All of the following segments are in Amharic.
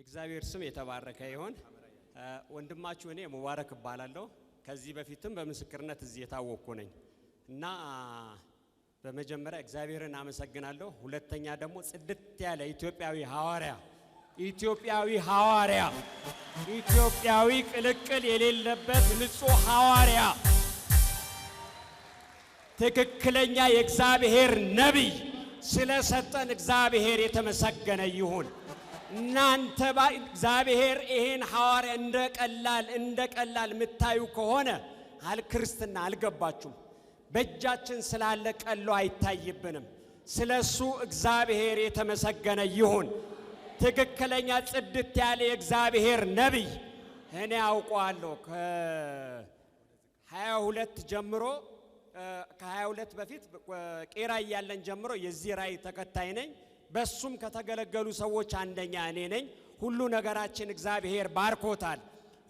የእግዚአብሔር ስም የተባረከ ይሁን። ወንድማችሁ እኔ ሙባረክ እባላለሁ። ከዚህ በፊትም በምስክርነት እዚህ የታወቅኩ ነኝ እና በመጀመሪያ እግዚአብሔርን አመሰግናለሁ። ሁለተኛ ደግሞ ጽድት ያለ ኢትዮጵያዊ ቅልቅል የሌለበት ንጹህ ሐዋርያ ትክክለኛ የእግዚአብሔር ነብይ ስለሰጠን እግዚአብሔር የተመሰገነ ይሁን። እናንተ እግዚአብሔር ይሄን ሐዋርያ እንደቀላል ምታዩ ከሆነ ክርስትና አልገባችሁም። በእጃችን ስላለ ቀሎ አይታይብንም። ስለሱ እግዚአብሔር የተመሰገነ ይሁን። ትክክለኛ ጽድት ያለ የእግዚአብሔር ነብይ እኔ አውቀዋለሁ። ከ22 ጀምሮ ከ22 በፊት ቄራ ያለን ጀምሮ የዚህ ራእይ ተከታይ ነኝ። በሱም ከተገለገሉ ሰዎች አንደኛ እኔ ነኝ። ሁሉ ነገራችን እግዚአብሔር ባርኮታል።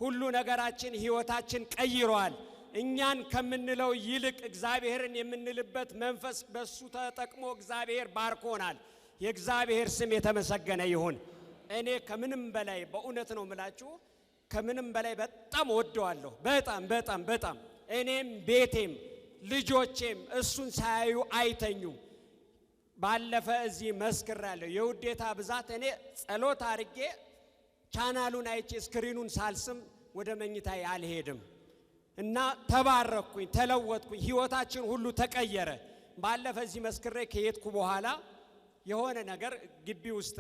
ሁሉ ነገራችን ህይወታችን ቀይሯል። እኛን ከምንለው ይልቅ እግዚአብሔርን የምንልበት መንፈስ በሱ ተጠቅሞ እግዚአብሔር ባርኮናል። የእግዚአብሔር ስም የተመሰገነ ይሁን። እኔ ከምንም በላይ በእውነት ነው የምላችሁ፣ ከምንም በላይ በጣም ወደዋለሁ። በጣም እኔም ቤቴም ልጆቼም እሱን ሳያዩ አይተኙም። ባለፈ እዚህ መስክራለሁ። የውዴታ ብዛት እኔ ጸሎት አድርጌ ቻናሉን አይቼ ስክሪኑን ሳልስም ወደ መኝታዬ አልሄድም እና ተባረኩኝ፣ ተለወጥኩኝ፣ ህይወታችን ሁሉ ተቀየረ። ባለፈ እዚህ መስክሬ ከሄድኩ በኋላ የሆነ ነገር ግቢ ውስጥ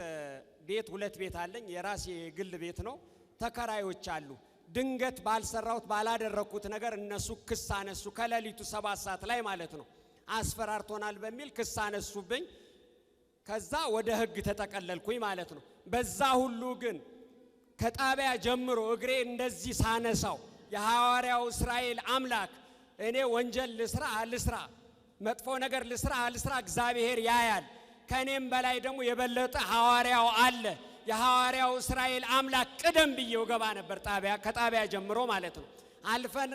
ቤት 2 ቤት አለኝ። የራሴ ግል ቤት ነው። ተከራዮች አሉ። ድንገት ባልሰራሁት ባላደረኩት ነገር እነሱ ክስ አነሱ። ከሌሊቱ 7 ሰዓት ላይ ማለት ነው። አስፈራርቶናል በሚል ክስ አነሱብኝ። ከዛ ወደ ህግ ተጠቀለልኩኝ ማለት ነው። በዛ ሁሉ ግን ከጣቢያ ጀምሮ እግሬ እንደዚህ ሳነሳው የሐዋርያው እስራኤል አምላክ እኔ ወንጀል ልስራ መጥፎ ነገር ልስራ እግዚአብሔር ያያል። ከኔም በላይ ደግሞ የበለጠ ሐዋርያው አለ። የሐዋርያው እስራኤል አምላክ ቅደም ብዬው ገባ ነበር ከጣቢያ ጀምሮ ማለት ነው። አልፈን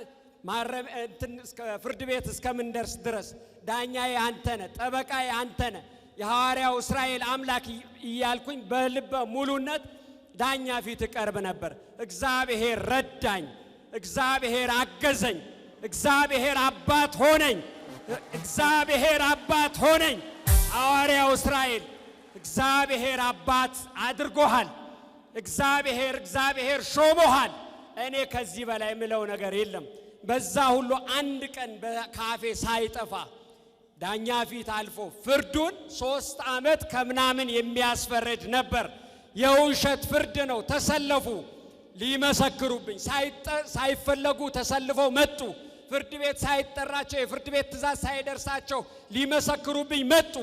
ፍርድ ቤት እስከምንደርስ ድረስ ዳኛዬ አንተነ፣ ጠበቃዬ አንተነ፣ የሐዋርያው እስራኤል አምላክ እያልኩኝ በልበ ሙሉነት ዳኛ ፊት ቀርብ ነበር። እግዚአብሔር ረዳኝ፣ እግዚአብሔር አገዘኝ፣ እግዚአብሔር አባት ሆነኝ። ሐዋርያው እስራኤል እግዚአብሔር አባት አድርጎሃል። እግዚአብሔር ሾሞሃል። እኔ ከዚህ በላይ ምለው ነገር የለም። በዛ ሁሉ አንድ ቀን በካፌ ሳይጠፋ ዳኛ ፊት አልፎ ፍርዱን 3 ዓመት ከምናምን የሚያስፈርድ ነበር። የውሸት ፍርድ ነው። ተሰለፉ ሊመሰክሩብኝ ሳይፈለጉ ተሰልፈው መጡ። ፍርድ ቤት ሳይጠራቸው የፍርድ ቤት ትእዛዝ ሳይደርሳቸው ሊመሰክሩብኝ መጡ።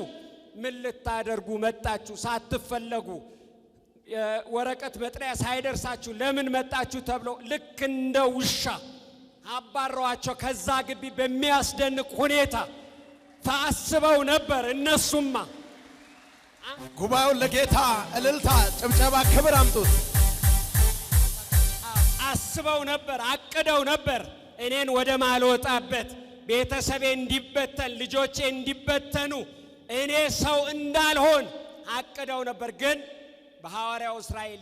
ምን ልታደርጉ መጣችሁ? ሳትፈለጉ ወረቀት መጥሪያ ሳይደርሳችሁ ለምን መጣችሁ ተብሎ ልክ እንደ ውሻ አባረዋቸው ከዛ ግቢ። በሚያስደንቅ ሁኔታ ታስበው ነበር። እነሱማ ጉባኤውን ለጌታ እልልታ፣ ጭብጨባ፣ ክብር አምጡት። አስበው ነበር፣ አቅደው ነበር እኔን ወደ ማልወጣበት፣ ቤተሰቤ እንዲበተን፣ ልጆቼ እንዲበተኑ፣ እኔ ሰው እንዳልሆን አቅደው ነበር። ግን በሐዋርያው እስራኤል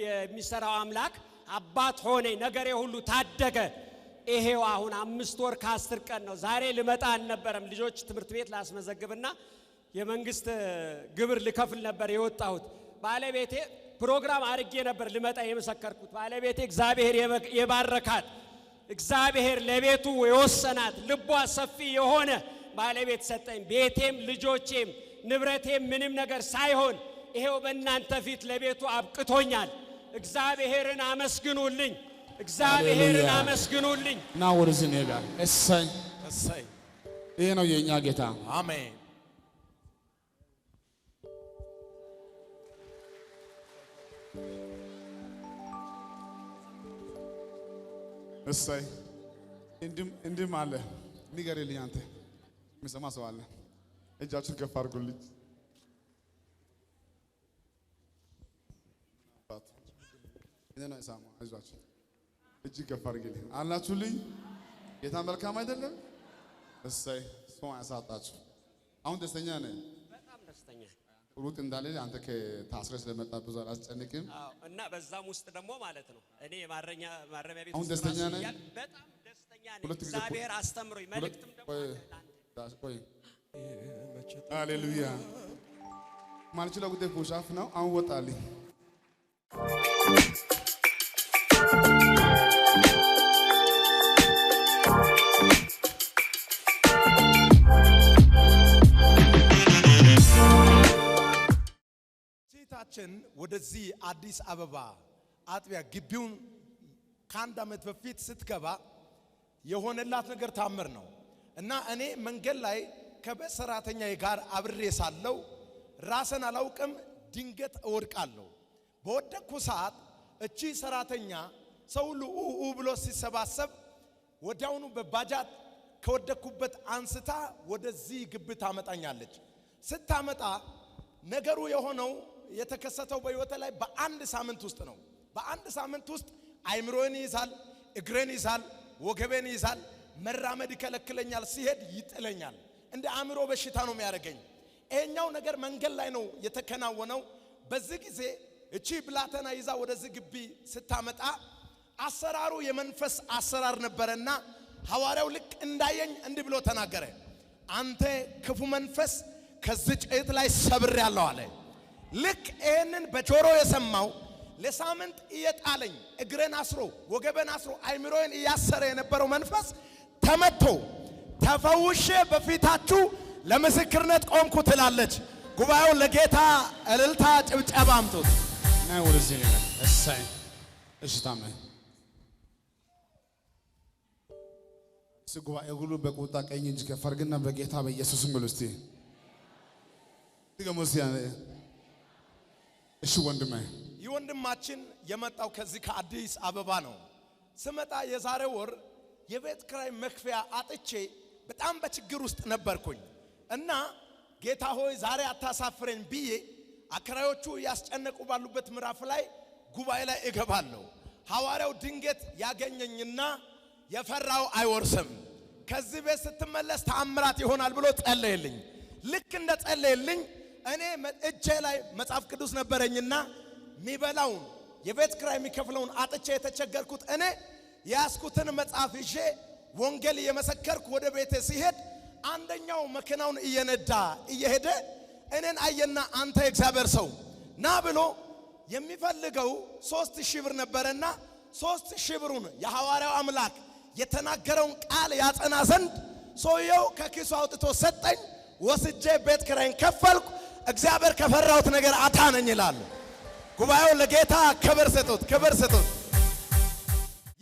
የሚሰራው አምላክ አባት ሆነኝ። ነገሬ ሁሉ ታደገ። ይሄው አሁን 5 ወር ከ10 ቀን ነው። ዛሬ ልመጣ አልነበረም። ልጆች ትምህርት ቤት ላስመዘግብና የመንግስት ግብር ልከፍል ነበር የወጣሁት። ባለቤቴ ፕሮግራም አድርጌ ነበር ልመጣ የመሰከርኩት። ባለቤቴ እግዚአብሔር የባረካት፣ እግዚአብሔር ለቤቱ የወሰናት፣ ልቧ ሰፊ የሆነ ባለቤት ሰጠኝ። ቤቴም ልጆቼም ንብረቴም ምንም ነገር ሳይሆን ይሄው በእናንተ ፊት ለቤቱ አብቅቶኛል። እግዚአብሔርን አመስግኑልኝ። ና ወደዚህ ነጋ። እሰይ ይሄ ነው የኛ ጌታ። አሜን። እሰይ እንድም አለ ንገርልኝ። አንተ የሚሰማ ሰው አለ? እጃችሁን ከፍ አድርጉልኝ። እኔ ነው ሳማ አይዟችሁ፣ እጅ ከፍ አድርጉልኝ አላችሁልኝ። ጌታ መልካም አይደለም? እሰይ ሰው ያሳጣችሁ። አሁን ደስተኛ ነኝ። በጣም ደስተኛ ሩት እንዳለ አንተ ከታስረ ስለመጣ ብዙ አላስጨንቅም። እና በዛም ውስጥ ደግሞ ማለት ነው እኔ ማረሚያ ቤት አሁን ደስተኛ ነኝ፣ በጣም ደስተኛ ነኝ። እግዚአብሔር አስተምሮኝ መልእክትም ደግሞ ቆይ ሃሌሉያ ማልችለው ጉዳይ ፑሻፍ ነው። አሁን ወጣልኝ ሴታችን ወደዚህ አዲስ አበባ አጥቢያ ግቢውን ከአንድ ዓመት በፊት ስትገባ የሆነላት ነገር ታምር ነው እና እኔ መንገድ ላይ ከቤት ሰራተኛዬ ጋር አብሬ ሳለው ራስን አላውቅም ድንገት እወድቃለሁ። በወደቅኩ ሰዓት እቺ ሰራተኛ ሰው ሁሉ ብሎ ሲሰባሰብ ወዲያውኑ በባጃት ከወደቅኩበት አንስታ ወደዚህ ግቢ ታመጣኛለች። ስታመጣ ነገሩ የሆነው የተከሰተው በህይወቴ ላይ በአንድ ሳምንት ውስጥ ነው። በአንድ ሳምንት ውስጥ አይምሮን ይዛል፣ እግሬን ይዛል፣ ወገቤን ይዛል፣ መራመድ ይከለክለኛል፣ ሲሄድ ይጥለኛል። እንደ አእምሮ በሽታ ነው የሚያደርገኝ። ይሄኛው ነገር መንገድ ላይ ነው የተከናወነው። በዚህ ጊዜ እቺ ብላተና ይዛ ወደዚህ ግቢ ስታመጣ አሰራሩ የመንፈስ አሰራር ነበርና ሐዋርያው ልክ እንዳየኝ እንዲህ ብሎ ተናገረ። አንተ ክፉ መንፈስ ከዚህ ጭት ላይ ሰብሬያለሁ አለ። ልክ ይሄንን በጆሮ የሰማው ለሳምንት እየጣለኝ እግሬን አስሮ ወገቤን አስሮ አይምሮዬን እያሰረ የነበረው መንፈስ ተመቶ ተፈውሼ በፊታችሁ ለምስክርነት ቆምኩ ትላለች። ጉባኤው ለጌታ እልልታ ጭብጨባ አምጡት። ናይ ወደዚህ ነው እሰይ እሺ ታመን ጉባኤ ሁሉ በቁጣ ቀኝ እጅ ከፍ አድርግና በጌታ በኢየሱስ ስም እስቲ ድገሙስ። እሺ ወንድሜ ወንድማችን የመጣው ከዚህ ከአዲስ አበባ ነው። ስመጣ የዛሬ ወር የቤት ክራይ መክፈያ አጥቼ በጣም በችግር ውስጥ ነበርኩኝ እና ጌታ ሆይ ዛሬ አታሳፍረኝ ብዬ አከራዮቹ ያስጨነቁ ባሉበት ምዕራፍ ላይ ጉባኤ ላይ እገባለሁ። ሐዋርያው ድንገት ያገኘኝና የፈራው አይወርስም ከዚህ ቤት ስትመለስ ተአምራት ይሆናል ብሎ ጸለየልኝ። ልክ እንደ ጸለየልኝ እኔ እጄ ላይ መጽሐፍ ቅዱስ ነበረኝና ሚበላውን የቤት ክራይ የሚከፍለውን አጥቼ የተቸገርኩት እኔ ያስኩትን መጽሐፍ ይዤ ወንጌል እየመሰከርኩ ወደ ቤቴ ሲሄድ አንደኛው መኪናውን እየነዳ እየሄደ እኔን አየና አንተ የእግዚአብሔር ሰው ና ብሎ የሚፈልገው 3000 ብር ነበርና 3000 ብሩን የሐዋርያው አምላክ የተናገረውን ቃል ያጸና ዘንድ ሰውየው ከኪሱ አውጥቶ ሰጠኝ። ወስጄ ቤት ክራይን ከፈልኩ። እግዚአብሔር ከፈራሁት ነገር አዳነኝ ይላል። ጉባኤው ለጌታ ክብር ስጡት፣ ክብር ስጡት።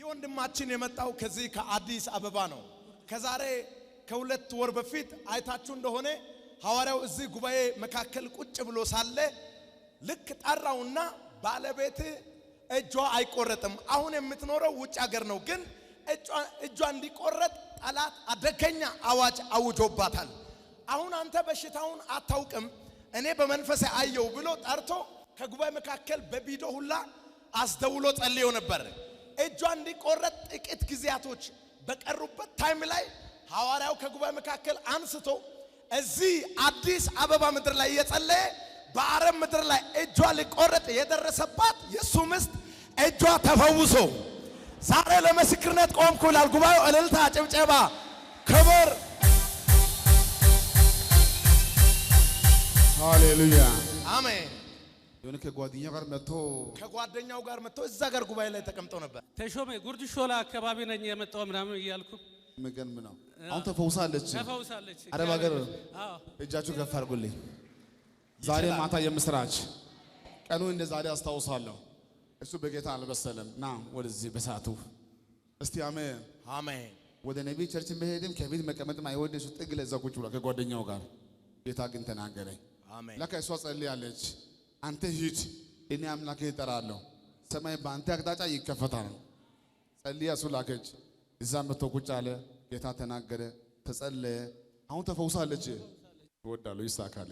ወንድማችን የመጣው ከዚህ ከአዲስ አበባ ነው። ከዛሬ ከሁለት ወር በፊት አይታችሁ እንደሆነ ሐዋርያው እዚህ ጉባኤ መካከል ቁጭ ብሎ ሳለ ልክ ጠራውና ባለቤት እጇ አይቆረጥም፣ አሁን የምትኖረው ውጭ ሀገር ነው፣ ግን እጇ እንዲቆረጥ ጠላት አደገኛ አዋጅ አውጆባታል። አሁን አንተ በሽታውን አታውቅም፣ እኔ በመንፈስ አየው ብሎ ጠርቶ ከጉባኤ መካከል በቪዲዮ ሁላ አስደውሎ ጸልዮ ነበር። እጇ እንዲቆረጥ ጥቂት ጊዜያቶች በቀሩበት ታይም ላይ ሐዋርያው ከጉባኤ መካከል አንስቶ እዚህ አዲስ አበባ ምድር ላይ እየጸለየ በአረብ ምድር ላይ እጇ ሊቆረጥ የደረሰባት የሱ ምስት እጇ ተፈውሶ ዛሬ ለምስክርነት ቆምኩ ይላል። ጉባኤው እልልታ፣ ጭብጨባ፣ ክብር። ሃሌሉያ አሜን። የሆነ ከጓደኛው ጋር መጥቶ እዛ ጋር ጉባኤ ላይ ተቀምጠው ነበር። ተሾመ ጉርድ ሾላ አካባቢ ነኝ የመጣው ምናምን እያልኩ መገን ነው። አሁን ተፈውሳለች። አረብ ሀገር እጃችሁ ከፍ አድርጉልኝ። ዛሬ ማታ የምስራች ቀኑ እንደ ዛሬ አስታውሳለሁ። እሱ በጌታ አልበሰለም። ና ወደዚህ በሰዓቱ እስቲ አሜን አሜን። ወደ ነቢይ ቸርች መሄድም ከቤት መቀመጥም አይወድ። እሱ ጥግ ለዛ ቁጭ ብሎ ከጓደኛው ጋር ጌታ ግን ተናገረኝ። አሜን። ለካ እሷ ጸልያለች። አንተ ሂድ እኔ አምላክ እጠራለሁ፣ ሰማይ በአንተ አቅጣጫ ይከፈታል። ጸልያ እሱ ላከች። እዛ መጥቶ ቁጭ አለ። ጌታ ተናገረ፣ ተጸለየ። አሁን ተፈውሳለች። እወዳለሁ። ይሳካል።